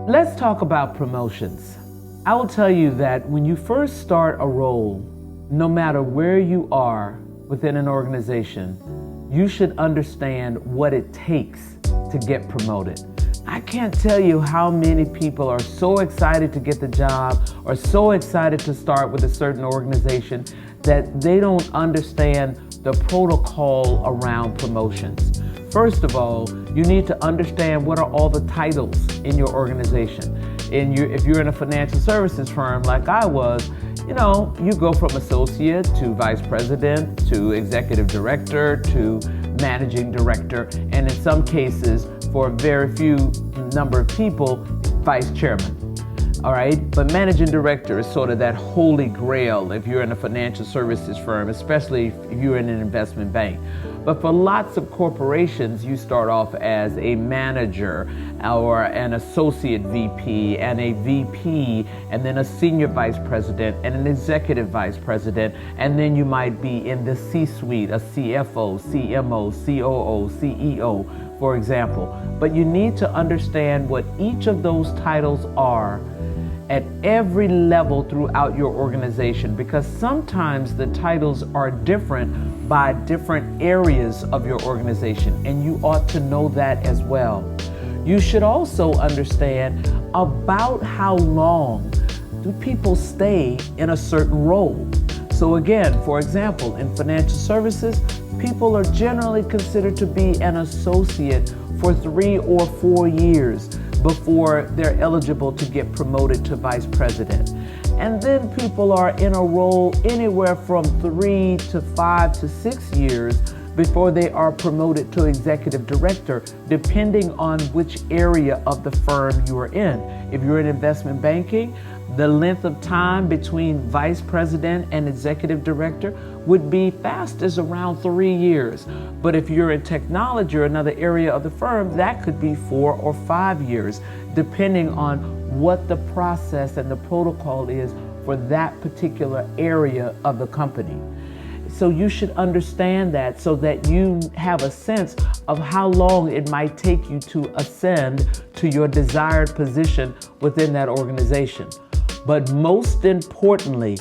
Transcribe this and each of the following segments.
Let's talk about promotions. I will tell you that when you first start a role, no matter where you are within an organization, you should understand what it takes to get promoted. I can't tell you how many people are so excited to get the job or so excited to start with a certain organization that they don't understand the protocol around promotions. First of all, you need to understand what are all the titles in your organization. If you're in a financial services firm like I was, you go from associate to vice president to executive director to managing director, and in some cases, for a very few number of people, vice chairman. All right, but managing director is sort of that holy grail if you're in a financial services firm, especially if you're in an investment bank. But for lots of corporations, you start off as a manager or an associate VP and a VP and then a senior vice president and an executive vice president, and then you might be in the C-suite, a CFO, CMO, COO, CEO, for example. But you need to understand what each of those titles are at every level throughout your organization, because sometimes the titles are different by different areas of your organization, and you ought to know that as well. You should also understand about how long do people stay in a certain role. So again, for example, in financial services, people are generally considered to be an associate for 3 or 4 years before they're eligible to get promoted to vice president. And then people are in a role anywhere from 3 to 5 to 6 years before they are promoted to executive director, depending on which area of the firm you are in. If you're in investment banking, the length of time between vice president and executive director would be fastest around 3 years. But if you're in technology or another area of the firm, that could be 4 or 5 years, depending on what the process and the protocol is for that particular area of the company. So you should understand that so that you have a sense of how long it might take you to ascend to your desired position within that organization. But most importantly,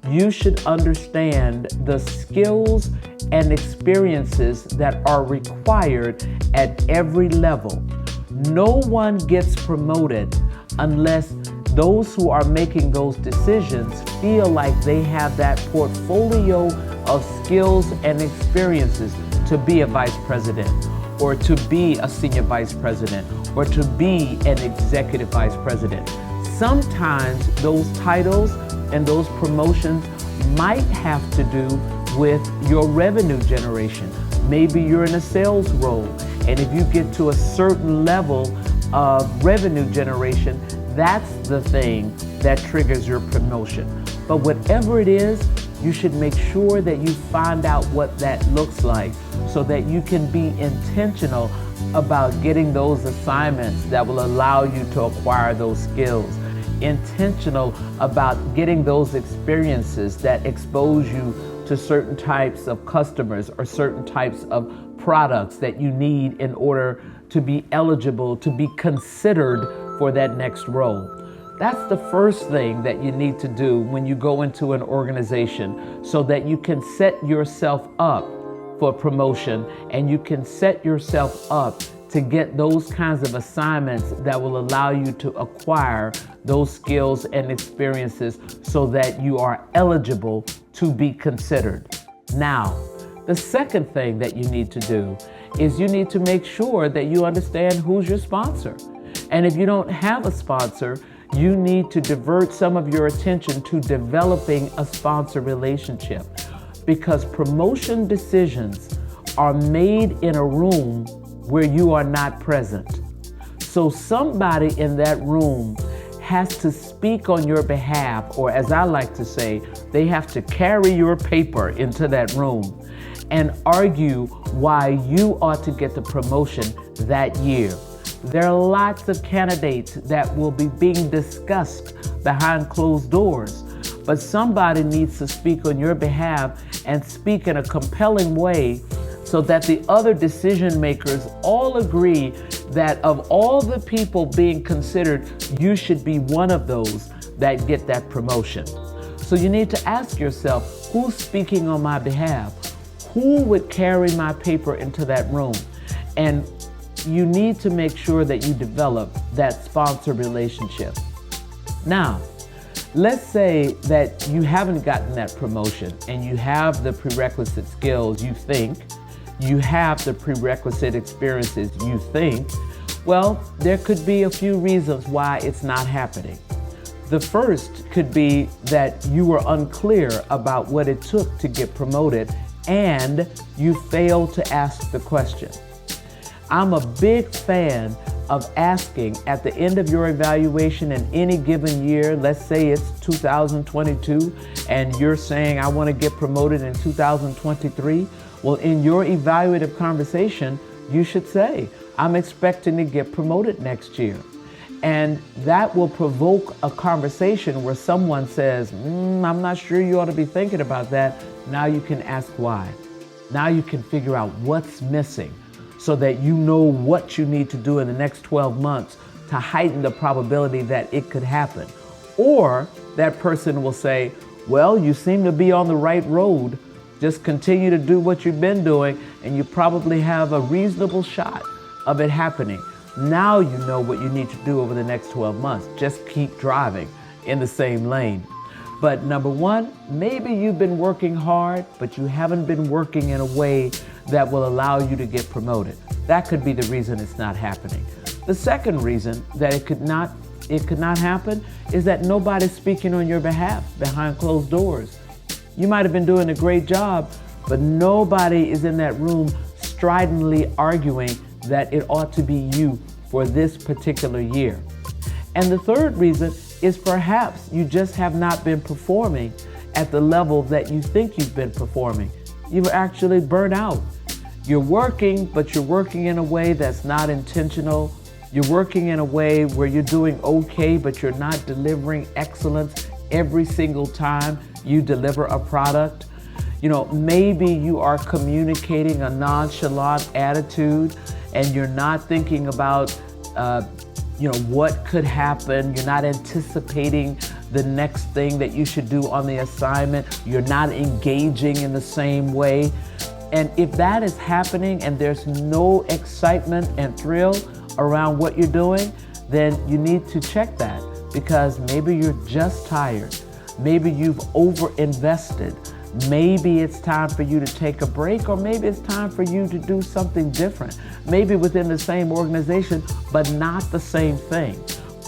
you should understand the skills and experiences that are required at every level. No one gets promoted unless those who are making those decisions feel like they have that portfolio of skills and experiences to be a vice president, or to be a senior vice president, or to be an executive vice president. Sometimes those titles and those promotions might have to do with your revenue generation. Maybe you're in a sales role, and if you get to a certain level of revenue generation, that's the thing that triggers your promotion. But whatever it is, you should make sure that you find out what that looks like so that you can be intentional about getting those assignments that will allow you to acquire those skills. Intentional about getting those experiences that expose you to certain types of customers or certain types of products that you need in order to be eligible to be considered for that next role. That's the first thing that you need to do when you go into an organization so that you can set yourself up for promotion and you can set yourself up to get those kinds of assignments that will allow you to acquire those skills and experiences so that you are eligible to be considered. Now, the second thing that you need to do is you need to make sure that you understand who's your sponsor. And if you don't have a sponsor, you need to divert some of your attention to developing a sponsor relationship, because promotion decisions are made in a room where you are not present. So somebody in that room has to speak on your behalf, or as I like to say, they have to carry your paper into that room and argue why you ought to get the promotion that year. There are lots of candidates that will be being discussed behind closed doors, but somebody needs to speak on your behalf and speak in a compelling way so that the other decision makers all agree that of all the people being considered, you should be one of those that get that promotion. So you need to ask yourself, who's speaking on my behalf? Who would carry my paper into that room? And you need to make sure that you develop that sponsor relationship. Now, let's say that you haven't gotten that promotion and you have the prerequisite skills you think, you have the prerequisite experiences you think. Well, there could be a few reasons why it's not happening. The first could be that you were unclear about what it took to get promoted and you failed to ask the question. I'm a big fan of asking at the end of your evaluation in any given year. Let's say it's 2022 and you're saying I want to get promoted in 2023. Well, in your evaluative conversation, you should say, I'm expecting to get promoted next year. And that will provoke a conversation where someone says, I'm not sure you ought to be thinking about that. Now you can ask why. Now you can figure out what's missing so that you know what you need to do in the next 12 months to heighten the probability that it could happen. Or that person will say, well, you seem to be on the right road. Just continue to do what you've been doing and you probably have a reasonable shot of it happening. Now you know what you need to do over the next 12 months. Just keep driving in the same lane. But number one, maybe you've been working hard, but you haven't been working in a way that will allow you to get promoted. That could be the reason it's not happening. The second reason that it could not happen is that nobody's speaking on your behalf behind closed doors. You might have been doing a great job, but nobody is in that room stridently arguing that it ought to be you for this particular year. And the third reason is perhaps you just have not been performing at the level that you think you've been performing. You've actually burnt out. You're working, but you're working in a way that's not intentional. You're working in a way where you're doing okay, but you're not delivering excellence every single time you deliver a product. Maybe you are communicating a nonchalant attitude and you're not thinking about, what could happen. You're not anticipating the next thing that you should do on the assignment. You're not engaging in the same way. And if that is happening and there's no excitement and thrill around what you're doing, then you need to check that because maybe you're just tired. Maybe you've overinvested. Maybe it's time for you to take a break, or maybe it's time for you to do something different. Maybe within the same organization, but not the same thing.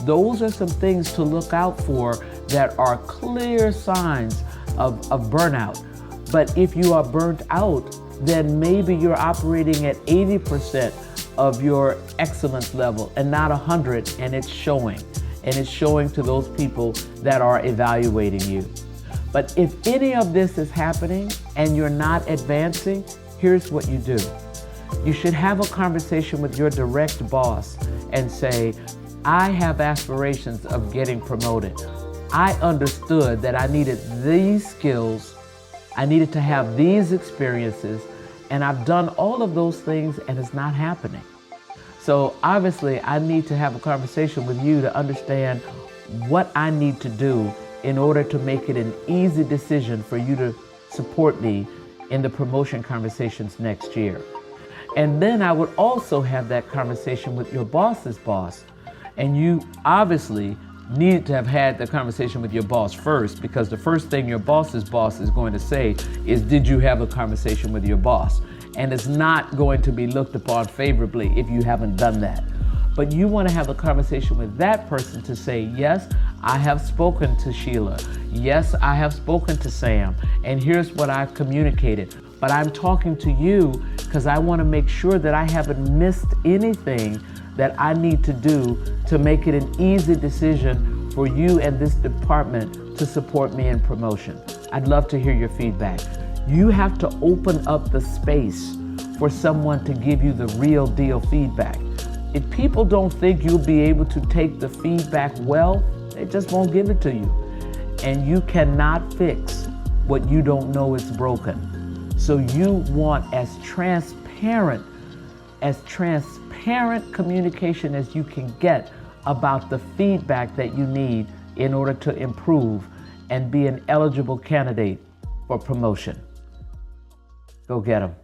Those are some things to look out for that are clear signs of burnout. But if you are burnt out, then maybe you're operating at 80% of your excellence level and not 100, and it's showing. And it's showing to those people that are evaluating you. But if any of this is happening and you're not advancing, here's what you do. You should have a conversation with your direct boss and say, I have aspirations of getting promoted. I understood that I needed these skills, I needed to have these experiences, and I've done all of those things and it's not happening. So obviously I need to have a conversation with you to understand what I need to do in order to make it an easy decision for you to support me in the promotion conversations next year. And then I would also have that conversation with your boss's boss. And you obviously need to have had the conversation with your boss first, because the first thing your boss's boss is going to say is, did you have a conversation with your boss? And it's not going to be looked upon favorably if you haven't done that. But you want to have a conversation with that person to say, yes, I have spoken to Sheila. Yes, I have spoken to Sam. And here's what I've communicated. But I'm talking to you because I want to make sure that I haven't missed anything that I need to do to make it an easy decision for you and this department to support me in promotion. I'd love to hear your feedback. You have to open up the space for someone to give you the real deal feedback. If people don't think you'll be able to take the feedback well, they just won't give it to you. And you cannot fix what you don't know is broken. So you want as transparent transparent communication as you can get about the feedback that you need in order to improve and be an eligible candidate for promotion. Go get them.